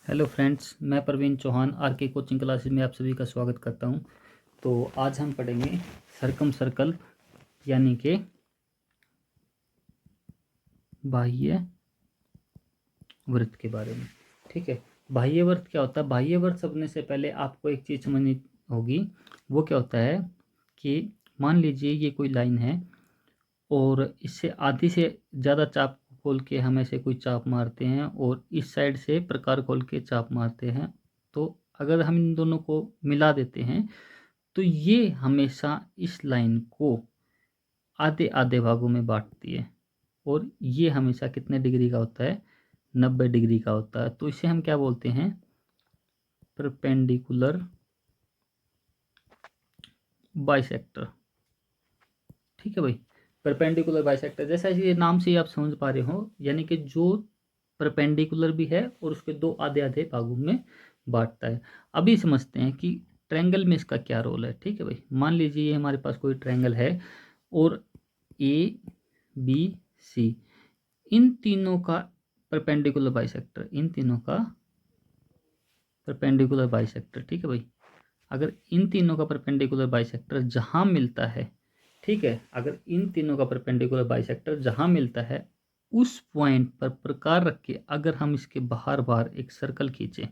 Hello friends, मैं Praveen Chauhan are के coaching classes में आप सभी का स्वागत करता हूं। तो आज हम पढ़ेंगे सरकम सर्कल यानी कि बाह्य वृत्त के बारे में। ठीक है, बाह्य वृत्त क्या होता है? बाह्य वृत्त समझने से पहले आपको एक चीज़ समझनी होगी। वो क्या होता है कि मान लीजिए ये कोई लाइन है और इससे आधी से ज़्यादा चाप खोल के हम ऐसे कोई चाप मारते हैं और इस साइड से प्रकार खोल के चाप मारते हैं। तो अगर हम इन दोनों को मिला देते हैं तो ये हमेशा इस लाइन को आधे आधे भागों में बांटती है और ये हमेशा कितने डिग्री का होता है? 90 डिग्री का होता है। तो इसे हम क्या बोलते हैं? Perpendicular bisector. ठीक है भाई, परपेंडिकुलर बाइसेक्टर जैसा ये नाम से ही आप समझ पा रहे हो, यानी कि जो परपेंडिकुलर भी है और उसके दो आधे आधे भागों में बांटता है। अभी समझते हैं कि ट्रायंगल में इसका क्या रोल है। ठीक है भाई, मान लीजिए ये हमारे पास कोई ट्रायंगल है और ए बी सी इन तीनों का परपेंडिकुलर बाइसेक्टर, इन तीनों का परपेंडिकुलर बाइसेक्टर। ठीक है भाई, अगर इन तीनों का परपेंडिकुलर बाइसेक्टर जहां मिलता है, ठीक है, अगर इन तीनों का परपेंडिकुलर बाइसेक्टर जहां मिलता है उस पॉइंट पर प्रकार रख के अगर हम इसके बाहर बाहर एक सर्कल खींचे,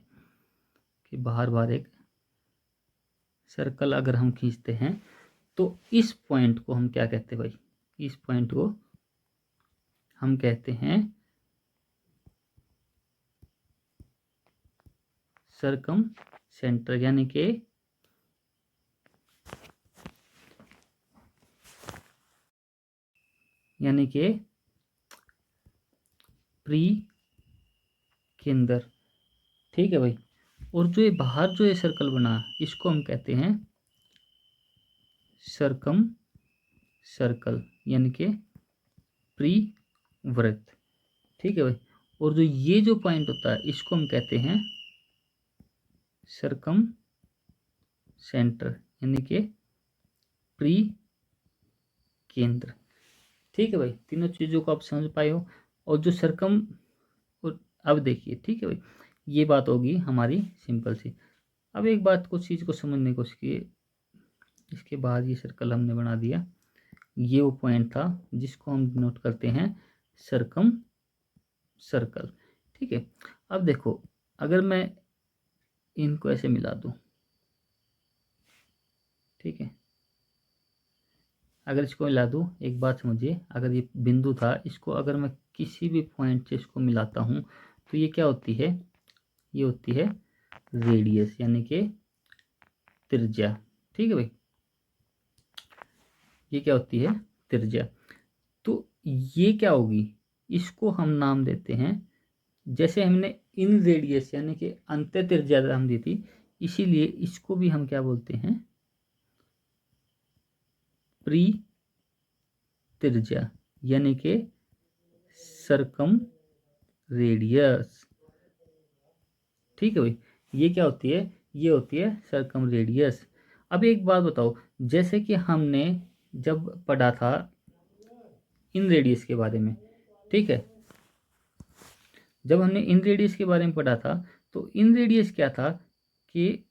कि बाहर बाहर एक सर्कल अगर हम खींचते हैं तो इस पॉइंट को हम क्या कहते हैं भाई? इस पॉइंट को हम कहते हैं सरकम सेंटर, यानी कि प्री केंद्र। ठीक है भाई, और जो ये बाहर जो ये सर्कल बना इसको हम कहते हैं सरकम सर्कल, यानी कि प्री वृत्त। ठीक है भाई, और जो ये जो पॉइंट होता है इसको हम कहते हैं सरकम सेंटर, यानी कि प्री केंद्र। ठीक है भाई, तीनों चीज़ों को आप समझ पाए हो। और जो सरकम, और अब देखिए, ठीक है भाई, ये बात होगी हमारी सिंपल सी। अब एक बात को चीज़ को समझने की कोशिश कीजिए। इसके बाद ये सर्कल हमने बना दिया, ये वो पॉइंट था जिसको हम नोट करते हैं सरकम सर्कल। ठीक है, अब देखो, अगर मैं इनको ऐसे मिला दूं, ठीक है, अगर इसको मिला दूं, एक बात समझिए, अगर ये बिंदु था, इसको अगर मैं किसी भी पॉइंट से इसको मिलाता हूं तो ये क्या होती है? ये होती है रेडियस, यानी कि त्रिज्या। ठीक है भाई, ये क्या होती है? त्रिज्या। तो ये क्या होगी? इसको हम नाम देते हैं, जैसे हमने इन रेडियस यानी कि अंत्य त्रिज्या नाम दी थी, इसीलिए इसको भी हम क्या बोलते हैं? प्री त्रिज्या, यानी कि सरकम रेडियस। ठीक है भाई, ये क्या होती है? ये होती है सरकम रेडियस। अब एक बात बताओ, जैसे कि हमने जब पढ़ा था इन रेडियस के बारे में, ठीक है, जब हमने इन रेडियस के बारे में पढ़ा था तो इन रेडियस क्या था कि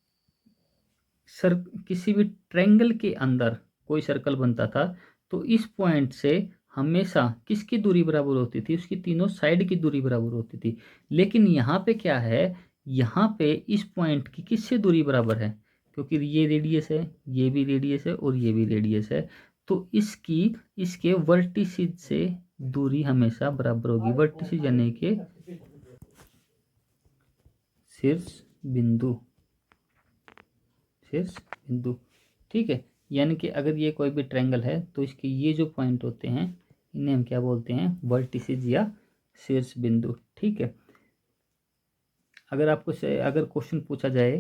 सर किसी भी ट्रायंगल के अंदर कोई सर्कल बनता था तो इस पॉइंट से हमेशा किसकी दूरी बराबर होती थी? उसकी तीनों साइड की दूरी बराबर होती थी। लेकिन यहाँ पे क्या है? यहाँ पे इस पॉइंट की किससे दूरी बराबर है? क्योंकि ये रेडियस है, ये भी रेडियस है और ये भी रेडियस है, तो इसकी इसके वर्टिसिस से दूरी हमेशा बराबर होगी। वर्टिसिस यानी कि शीर्ष बिंदु, शीर्ष बिंदु। ठीक है, यानी कि अगर ये कोई भी ट्रायंगल है तो इसके ये जो पॉइंट होते हैं इन्हें हम क्या बोलते हैं? वर्टिसेस या शीर्ष बिंदु। ठीक है, अगर आपको से अगर क्वेश्चन पूछा जाए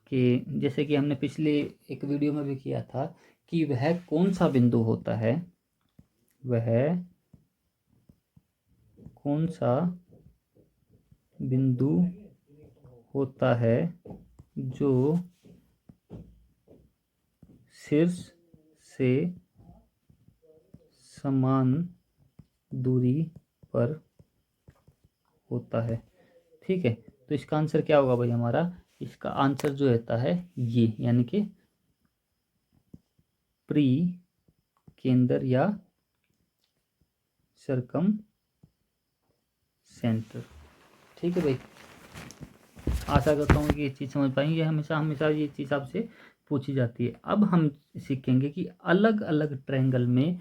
कि जैसे कि हमने पिछले एक वीडियो में भी किया था कि वह कौन सा बिंदु होता है, वह कौन सा बिंदु होता है जो शीर्ष से समान दूरी पर होता है। ठीक है, तो इसका आंसर क्या होगा भाई हमारा? इसका आंसर जो रहता है ये, यानी कि प्री केंद्र या सरकम सेंटर। ठीक है भाई, आशा करता हूँ कि ये चीज़ समझ पाएंगे। हमेशा हमेशा ये चीज़ आपसे पूछी जाती है। अब हम सीखेंगे कि अलग अलग ट्रायंगल में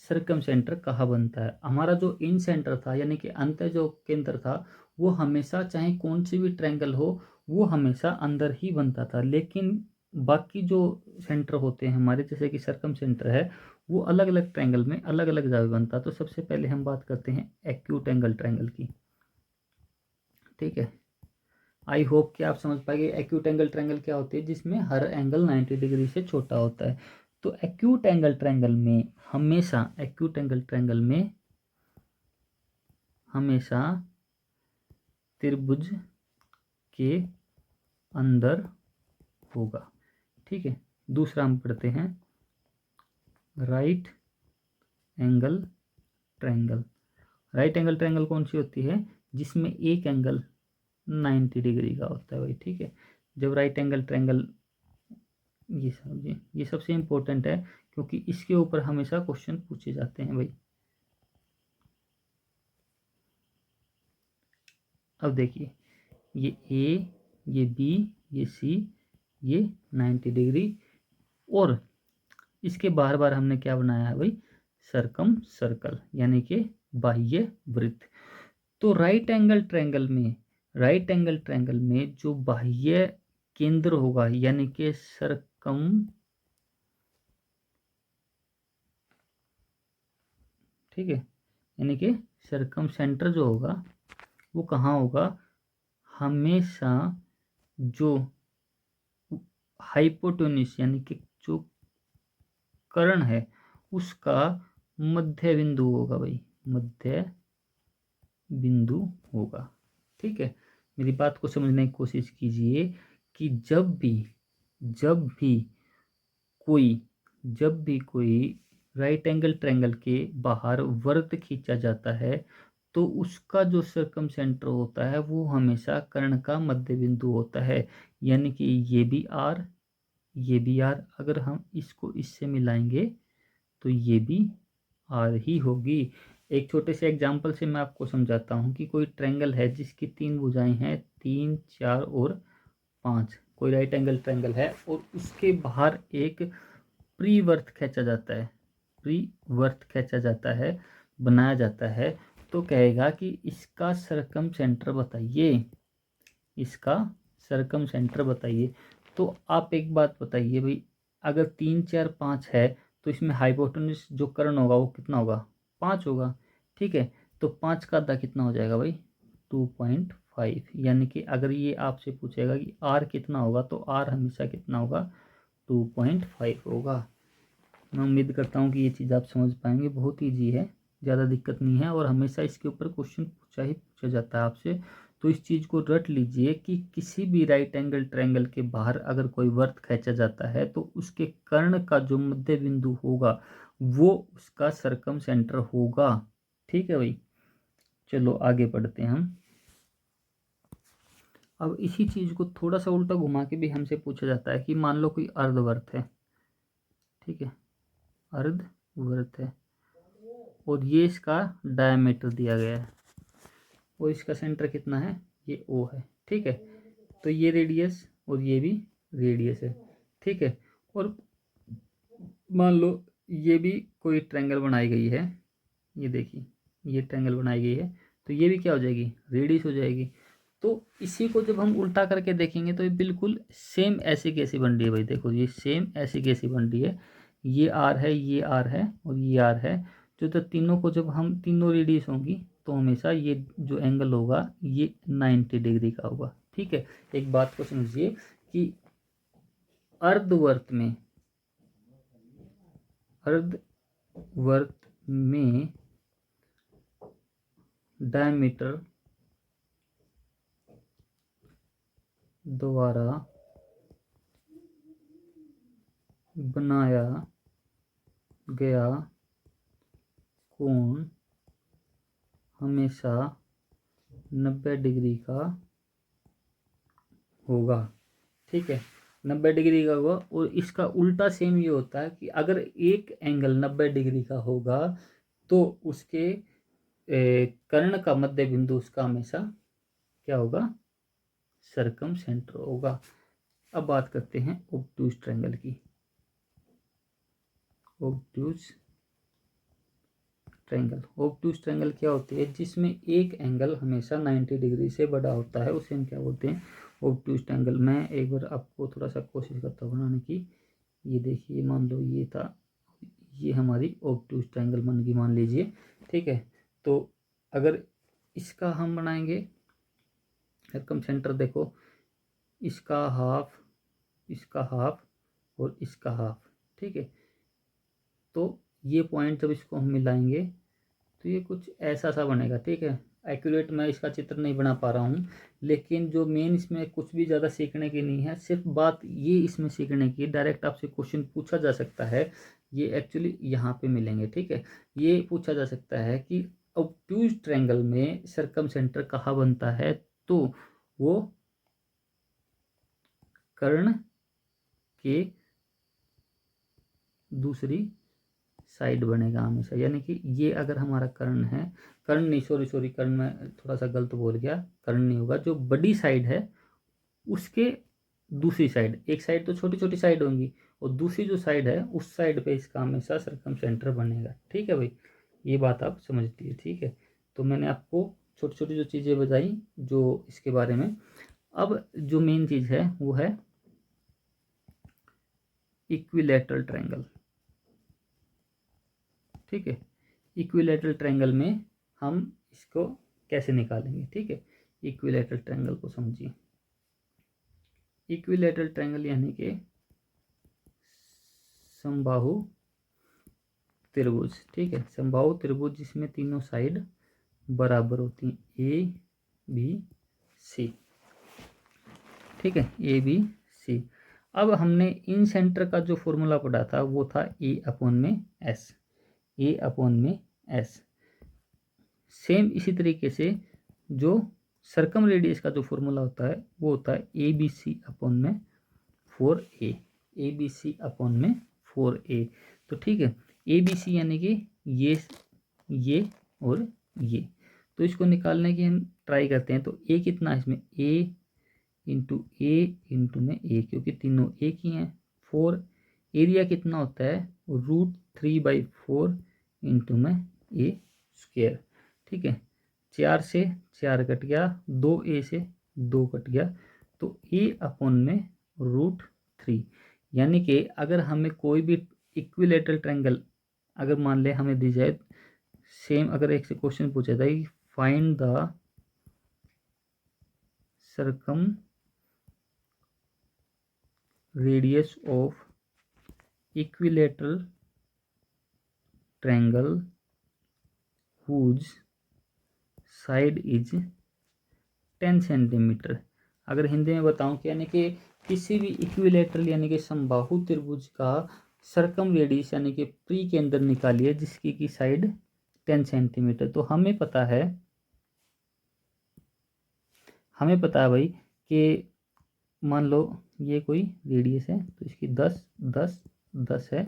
सरकम सेंटर कहाँ बनता है। हमारा जो इन सेंटर था, यानी कि अंत जो केंद्र था, वो हमेशा चाहे कौन सी भी ट्रायंगल हो वो हमेशा अंदर ही बनता था। लेकिन बाकी जो सेंटर होते हैं हमारे, जैसे कि सरकम सेंटर है, वो अलग अलग ट्रायंगल में अलग अलग जगह बनता। तो सबसे पहले हम बात करते हैं एक्यूट एंगल ट्रायंगल की। ठीक है, आई होप कि आप समझ पाएंगे एक्यूट एंगल ट्रायंगल क्या होती है, जिसमें हर एंगल 90 डिग्री से छोटा होता है। तो एक्यूट एंगल ट्रायंगल में हमेशा, एक्यूट एंगल ट्रायंगल में हमेशा त्रिभुज के अंदर होगा। ठीक है, दूसरा हम पढ़ते हैं right angle triangle. Right angle triangle कौन सी होती है? जिसमें एक एंगल 90 डिग्री का होता है भाई। ठीक है, जब राइट एंगल ट्रायंगल, ये समझिए, ये सबसे इम्पोर्टेंट है क्योंकि इसके ऊपर हमेशा क्वेश्चन पूछे जाते हैं भाई। अब देखिए, ये ए, ये बी, ये सी, ये 90 डिग्री, और इसके बार बार हमने क्या बनाया है भाई? सरकम सर्कल, यानी कि बाह्य वृत्त। तो राइट एंगल ट्रायंगल में, राइट एंगल ट्रायंगल में जो बाह्य केंद्र होगा, यानी कि सरकम, ठीक है, यानी कि सरकम सेंटर जो होगा वो कहाँ होगा? हमेशा जो हाइपोटेन्यूस, यानी कि जो कर्ण है, उसका मध्य बिंदु होगा भाई, मध्य बिंदु होगा। ठीक है, मेरी बात को समझने की कोशिश कीजिए कि जब भी कोई जब भी कोई राइट एंगल ट्रायंगल के बाहर वृत्त खींचा जाता है, तो उसका जो सरकम सेंटर होता है वो हमेशा कर्ण का मध्य बिंदु होता है। यानी कि ये भी आर, ये भी आर, अगर हम इसको इससे मिलाएंगे तो ये भी आर ही होगी। एक छोटे से एग्जाम्पल से मैं आपको समझाता हूँ कि कोई ट्रायंगल है जिसकी 3 भुजाएं हैं, 3, 4 और 5। कोई राइट एंगल ट्रायंगल है और उसके बाहर एक प्रीवर्त खींचा जाता है, प्रीवर्त खींचा जाता है, बनाया जाता है। तो कहेगा कि इसका सरकम सेंटर बताइए, इसका सरकम सेंटर बताइए। तो आप एक बात बताइए भाई, अगर 3, 4, 5 है तो इसमें हाइपोटेन्यूस जो कर्ण होगा वो कितना होगा? 5 होगा। ठीक है, तो 5 का आधा कितना हो जाएगा भाई? 2.5। यानी कि अगर ये आपसे पूछेगा कि आर कितना होगा, तो आर हमेशा कितना होगा? 2.5 होगा। मैं उम्मीद करता हूँ कि ये चीज़ आप समझ पाएंगे। बहुत ईजी है, ज़्यादा दिक्कत नहीं है, और हमेशा इसके ऊपर क्वेश्चन पूछा ही पूछा जाता है आपसे। तो इस चीज़ को रट लीजिए कि किसी भी राइट एंगल ट्रायंगल के बाहर अगर कोई वृत्त खींचा जाता है तो उसके कर्ण का जो मध्य बिंदु होगा वो उसका सरकम सेंटर होगा। ठीक है भाई, चलो आगे बढ़ते हैं हम। अब इसी चीज़ को थोड़ा सा उल्टा घुमा के भी हमसे पूछा जाता है कि मान लो कोई अर्धवृत्त है। ठीक है, अर्धवृत्त है और ये इसका डायमीटर दिया गया है और इसका सेंटर कितना है? ये ओ है। ठीक है, तो ये रेडियस और ये भी रेडियस है। ठीक है, और मान लो ये भी कोई ट्रायंगल बनाई गई है, ये देखिए, ये ट्रायंगल बनाई गई है, तो ये भी क्या हो जाएगी? रेडियस हो जाएगी। तो इसी को जब हम उल्टा करके देखेंगे तो ये बिल्कुल सेम ऐसी कैसी बन रही है भाई? देखो, ये सेम ऐसी कैसी बन रही है, ये आर है, ये आर है और ये आर है। तो तीनों को जब हम, तीनों रेडियस होंगी, तो हमेशा ये जो एंगल होगा ये 90 डिग्री का होगा। ठीक है, एक बात को समझिए कि अर्धवर्त में, अर्धवर्त में डायमीटर द्वारा बनाया गया कोण हमेशा 90 डिग्री का होगा। ठीक है, 90 डिग्री का होगा। और इसका उल्टा सेम ये होता है कि अगर एक एंगल 90 डिग्री का होगा तो उसके कर्ण का मध्य बिंदु उसका हमेशा क्या होगा, सर्कम सेंटर होगा। अब बात करते हैं ओब्ट्यूज ट्रायंगल की। ओब्ट्यूज ट्रायंगल, ओब्ट्यूज ट्रायंगल क्या होती है, जिसमें एक एंगल हमेशा 90 डिग्री से बड़ा होता है, उसे हम क्या बोलते हैं, ओब्ट्यूज ट्रायंगल। मैं एक बार आपको थोड़ा सा कोशिश करता हूँ बनाने की। ये देखिए, मान लो ये था, ये हमारी ओब्ट्यूज ट्रायंगल बन गई, मान लीजिए। ठीक है, तो अगर इसका हम बनाएंगे सर्कम सेंटर, देखो इसका हाफ, इसका हाफ और इसका हाफ। ठीक है, तो ये पॉइंट जब इसको हम मिलाएंगे तो ये कुछ ऐसा सा बनेगा। ठीक है, एक्यूरेट मैं इसका चित्र नहीं बना पा रहा हूँ, लेकिन जो मेन इसमें कुछ भी ज़्यादा सीखने की नहीं है, सिर्फ बात ये इसमें सीखने की, डायरेक्ट आपसे क्वेश्चन पूछा जा सकता है, ये एक्चुअली यहाँ पे मिलेंगे। ठीक है, ये पूछा जा सकता है कि ऑब्ट्यूज ट्रायंगल में सर्कम सेंटर कहाँ बनता है, तो वो कर्ण के दूसरी साइड बनेगा हमेशा। यानी कि ये अगर हमारा कर्ण है, कर्ण नहीं, सॉरी कर्ण में थोड़ा सा गलत बोल गया, कर्ण नहीं होगा, जो बड़ी साइड है उसके दूसरी साइड, एक साइड तो छोटी छोटी साइड होंगी और दूसरी जो साइड है उस साइड पे इसका हमेशा सर्कम सेंटर बनेगा। ठीक है भाई, ये बात आप समझ लीजिए। ठीक है, तो मैंने आपको छोटी छोटी जो चीज़ें बताई जो इसके बारे में। अब जो मेन चीज़ है वो है इक्विलैटरल ट्रायंगल। ठीक है, इक्विलैटरल ट्रायंगल में हम इसको कैसे निकालेंगे। ठीक है, इक्विलैटरल ट्रायंगल को समझिए। इक्विलैटरल ट्रायंगल यानी कि समबाहु त्रिभुज। ठीक है, समबाहु त्रिभुज जिसमें तीनों साइड बराबर होती हैं, ए बी सी। ठीक है, ए बी सी। अब हमने इन सेंटर का जो फॉर्मूला पढ़ा था वो था ए अपॉन में एस, ए अपॉन में एस। सेम इसी तरीके से जो सर्कम रेडियस का जो फॉर्मूला होता है वो होता है ए बी सी अपॉन में 4a, A B C upon में 4a। तो ठीक है, ए बी सी यानी कि ये और ये, तो इसको निकालने की हम ट्राई करते हैं। तो ए कितना है इसमें, ए इंटू में ए, क्योंकि तीनों एक ही हैं। 4, एरिया कितना होता है, √3/4 इंटू में ए स्क्वेयर। ठीक है, 4 से 4 कट गया, 2a से 2 कट गया, तो ए अपॉन में √3। यानी कि अगर हमें कोई भी इक्विलेटरल ट्रायंगल अगर मान ले हमें दी जाए, सेम अगर एक से क्वेश्चन पूछा था कि find the circum radius of equilateral triangle whose side is 10 centimetre. अगर हिंदी में बताऊं कि यानी कि किसी भी इक्विलेटरल यानी कि समबाहु त्रिभुज का सर्कम रेडियस यानी कि प्री के अंदर निकालिए जिसकी की साइड 10 सेंटीमीटर। तो हमें पता है भाई कि मान लो ये कोई रेडियस है तो इसकी 10 10 10 है,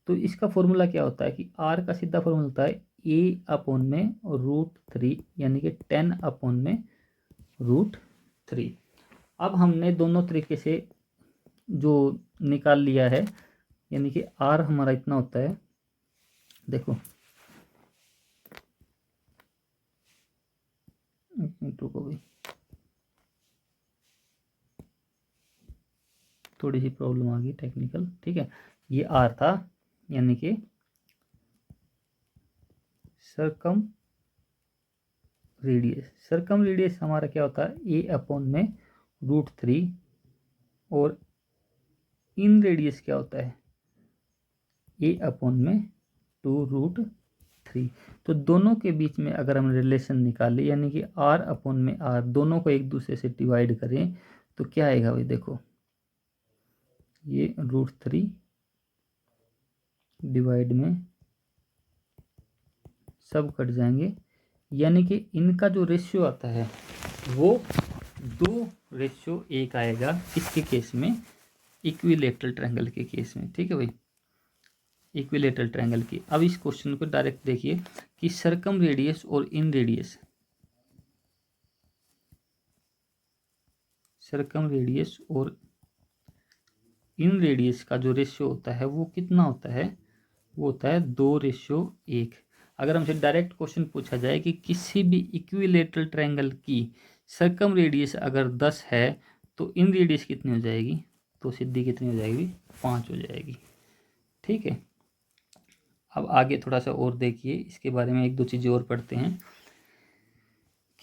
तो इसका फॉर्मूला क्या होता है कि आर का सीधा फॉर्मूला होता है ए अपॉन में √3 यानी कि 10 अपॉन में √3। अब हमने दोनों तरीके से जो निकाल लिया है, यानी कि आर हमारा इतना होता है, देखो को भी थोड़ी सी प्रॉब्लम आ गई टेक्निकल। ठीक है, ये आर था यानी कि सर्कम रेडियस। सर्कम रेडियस हमारा क्या होता है, ए अपॉन में √3, और इन रेडियस क्या होता है, ए अपॉन में 2√3। तो दोनों के बीच में अगर हम रिलेशन निकालें यानी कि आर अपॉन में आर, दोनों को एक दूसरे से डिवाइड करें तो क्या आएगा भाई, देखो ये √3 डिवाइड में सब कट जाएंगे, यानी कि इनका जो रेशियो आता है वो 2:1 आएगा किसके केस में, इक्विलेटरल ट्रायंगल के केस में। ठीक है भाई, इक्विलेटरल ट्रायंगल की। अब इस क्वेश्चन को डायरेक्ट देखिए कि सर्कम रेडियस और इन रेडियस, सर्कम रेडियस और इन रेडियस का जो रेशियो होता है वो कितना होता है, वो होता है 2:1। अगर हमसे डायरेक्ट क्वेश्चन पूछा जाए कि किसी भी इक्विलेटरल ट्रायंगल की सर्कम रेडियस अगर 10 है तो इन रेडियस कितनी हो जाएगी, तो सीधी कितनी हो जाएगी, 5 हो जाएगी। ठीक है, अब आगे थोड़ा सा और देखिए, इसके बारे में एक दो चीज़ें और पढ़ते हैं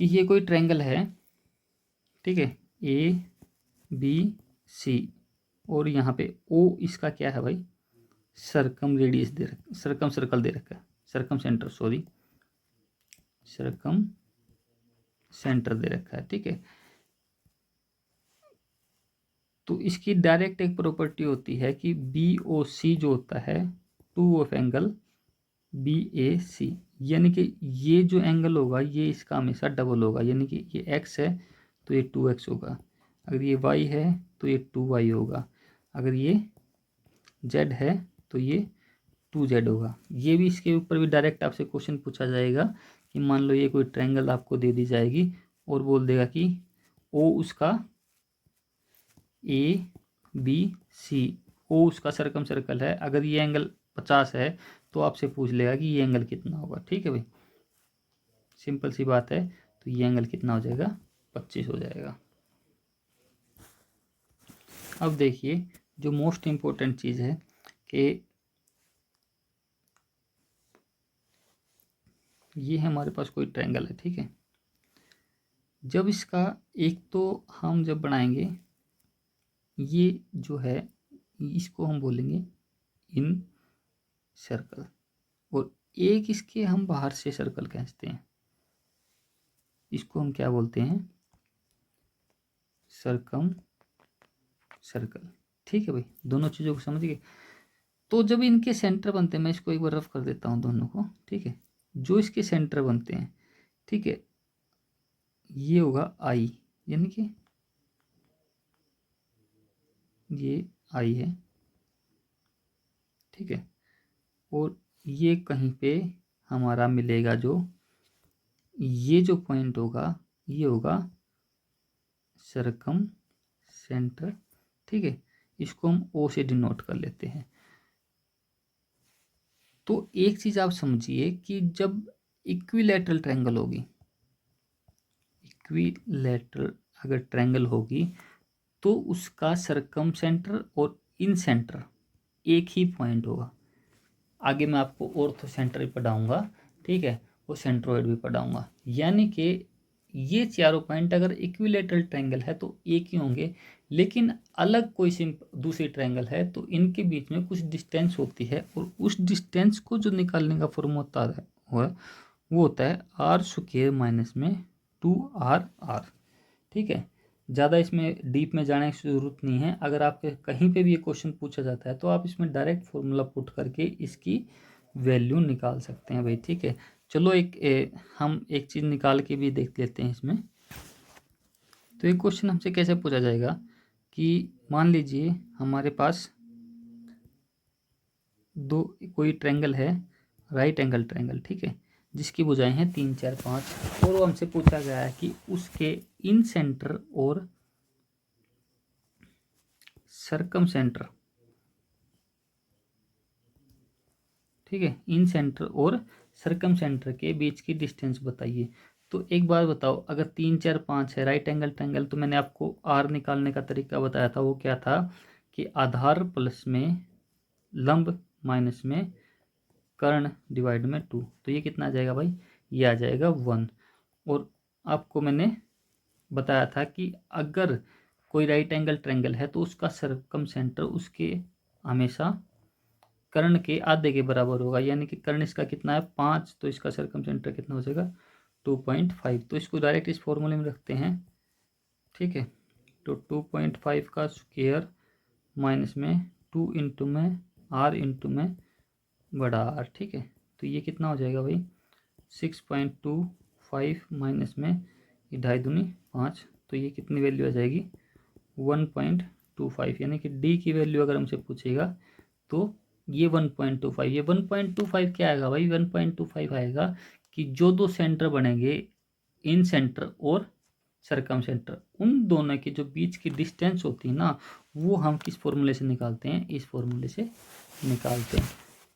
कि ये कोई ट्रायंगल है, ठीक है, ABC, और यहाँ पे O इसका क्या है भाई, सर्कम रेडियस दे रखा, सर्कम सर्कल दे रखा है, circumcentre, sorry, circumcentre दे रखा है। ठीक है, तो इसकी डायरेक्ट एक प्रॉपर्टी होती है कि BOC जो होता है, टू ऑफ एंगल BAC, यानी कि ये जो एंगल होगा ये इसका हमेशा डबल होगा, यानी कि ये x है तो ये 2x होगा, अगर ये y है तो ये 2y होगा, अगर ये z है तो ये 2z होगा। ये भी, इसके ऊपर भी डायरेक्ट आपसे क्वेश्चन पूछा जाएगा कि मान लो ये कोई ट्रायंगल आपको दे दी जाएगी और बोल देगा कि O उसका ABC, O उसका सर्कम सर्कल है, अगर ये एंगल 50 है तो आपसे पूछ लेगा कि ये एंगल कितना होगा। ठीक है भाई, सिंपल सी बात है, तो ये एंगल कितना हो जाएगा, 25 हो जाएगा। अब देखिए जो मोस्ट इम्पोर्टेंट चीज़ है कि ये है हमारे पास कोई ट्रायंगल है, ठीक है, जब इसका एक तो हम जब बनाएंगे ये जो है इसको हम बोलेंगे इन सर्कल, और एक इसके हम बाहर से सर्कल खींचते हैं, इसको हम क्या बोलते हैं, सर्कम सर्कल। ठीक है भाई, दोनों चीज़ों को समझ गए। तो जब इनके सेंटर बनते हैं, मैं इसको एक बार रफ कर देता हूँ दोनों को, ठीक है, जो इसके सेंटर बनते हैं, ठीक है, ये होगा आई, यानी कि ये आई है, ठीक है, और ये कहीं पे हमारा मिलेगा, जो ये जो पॉइंट होगा ये होगा सर्कम सेंटर। ठीक है, इसको हम ओ से डिनोट कर लेते हैं। तो एक चीज आप समझिए कि जब इक्विलैटरल ट्रायंगल होगी, इक्विलैटरल अगर ट्रायंगल होगी तो उसका सर्कम सेंटर और इन सेंटर एक ही पॉइंट होगा। आगे मैं आपको ऑर्थो सेंटर भी पढ़ाऊंगा, ठीक है, वो सेंट्रोइड भी पढ़ाऊंगा, यानी कि ये चारों पॉइंट अगर इक्विलेटरल ट्रायंगल है तो एक ही होंगे, लेकिन अलग कोई दूसरी ट्रायंगल है तो इनके बीच में कुछ डिस्टेंस होती है, और उस डिस्टेंस को जो निकालने का फॉर्मूला होता है वो होता है r² माइनस में 2r। ठीक है, ज़्यादा इसमें डीप में जाने की ज़रूरत नहीं है। अगर आपके कहीं पे भी ये क्वेश्चन पूछा जाता है तो आप इसमें डायरेक्ट फॉर्मूला पुट करके इसकी वैल्यू निकाल सकते हैं भाई। ठीक है, चलो हम एक चीज़ निकाल के भी देख लेते हैं इसमें। तो एक क्वेश्चन हमसे कैसे पूछा जाएगा कि मान लीजिए हमारे पास कोई ट्रायंगल है, राइट एंगल ट्रायंगल, ठीक है, जिसकी भुजाएं हैं 3, 4, 5, और वो हमसे पूछा गया है कि उसके इन सेंटर और सर्कम सेंटर, ठीक है, इन सेंटर और सर्कम सेंटर के बीच की डिस्टेंस बताइए। तो एक बात बताओ, अगर 3, 4, 5 है राइट एंगल ट्रायंगल, तो मैंने आपको आर निकालने का तरीका बताया था, वो क्या था कि आधार प्लस में लंब माइनस में कर्ण डिवाइड में 2, तो ये कितना आ जाएगा भाई, ये आ जाएगा 1। और आपको मैंने बताया था कि अगर कोई राइट एंगल ट्रायंगल है तो उसका सर्कम सेंटर उसके हमेशा कर्ण के आधे के बराबर होगा, यानी कि कर्ण इसका कितना है 5, तो इसका सर्कम सेंटर कितना हो जाएगा 2.5। तो इसको डायरेक्ट इस फॉर्मूले में रखते हैं, ठीक है, तो 2.5 का स्क्वायर माइनस में 2 इंटू में आर इंटू में बड़ा आर, ठीक है, तो ये कितना हो जाएगा भाई 6.25 माइनस में 2.5 दूनी 5, तो ये कितनी वैल्यू आ जाएगी 1.25, यानी कि डी की वैल्यू अगर हमसे पूछेगा तो ये 1.25, ये 1.25 क्या आएगा भाई, 1.25 आएगा कि जो दो सेंटर बनेंगे इन सेंटर और सरकम सेंटर, उन दोनों के जो बीच की डिस्टेंस होती है ना, वो हम किस फॉर्मूले से निकालते हैं, इस फॉर्मूले से निकालते हैं।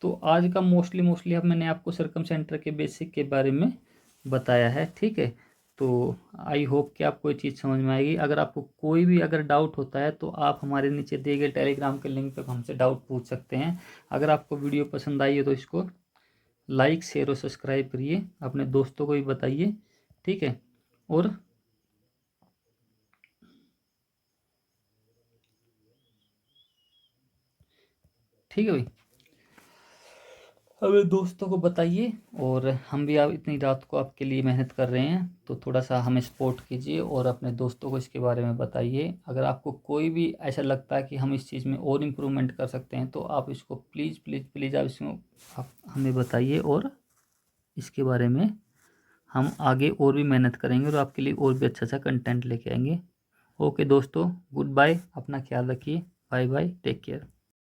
तो आज का मोस्टली अब मैंने आपको सरकम सेंटर के बेसिक के बारे में बताया है, ठीक है। तो आई होप कि आपको ये चीज़ समझ में आएगी। अगर आपको कोई भी अगर डाउट होता है तो आप हमारे नीचे दिए गए टेलीग्राम के लिंक पर हमसे डाउट पूछ सकते हैं। अगर आपको वीडियो पसंद आई है तो इसको लाइक शेयर और सब्सक्राइब करिए, अपने दोस्तों को भी बताइए, ठीक है। और ठीक है भाई, अपने दोस्तों को बताइए, और हम भी आप इतनी रात को आपके लिए मेहनत कर रहे हैं तो थोड़ा सा हमें सपोर्ट कीजिए और अपने दोस्तों को इसके बारे में बताइए। अगर आपको कोई भी ऐसा लगता है कि हम इस चीज़ में और इम्प्रूवमेंट कर सकते हैं तो आप इसको प्लीज़ प्लीज़ प्लीज़ आप इसमें आप हमें बताइए, और इसके बारे में हम आगे और भी मेहनत करेंगे और आपके लिए और भी अच्छा कंटेंट लेके आएंगे। ओके दोस्तों, गुड बाय, अपना ख्याल रखिए, बाय बाय, टेक केयर।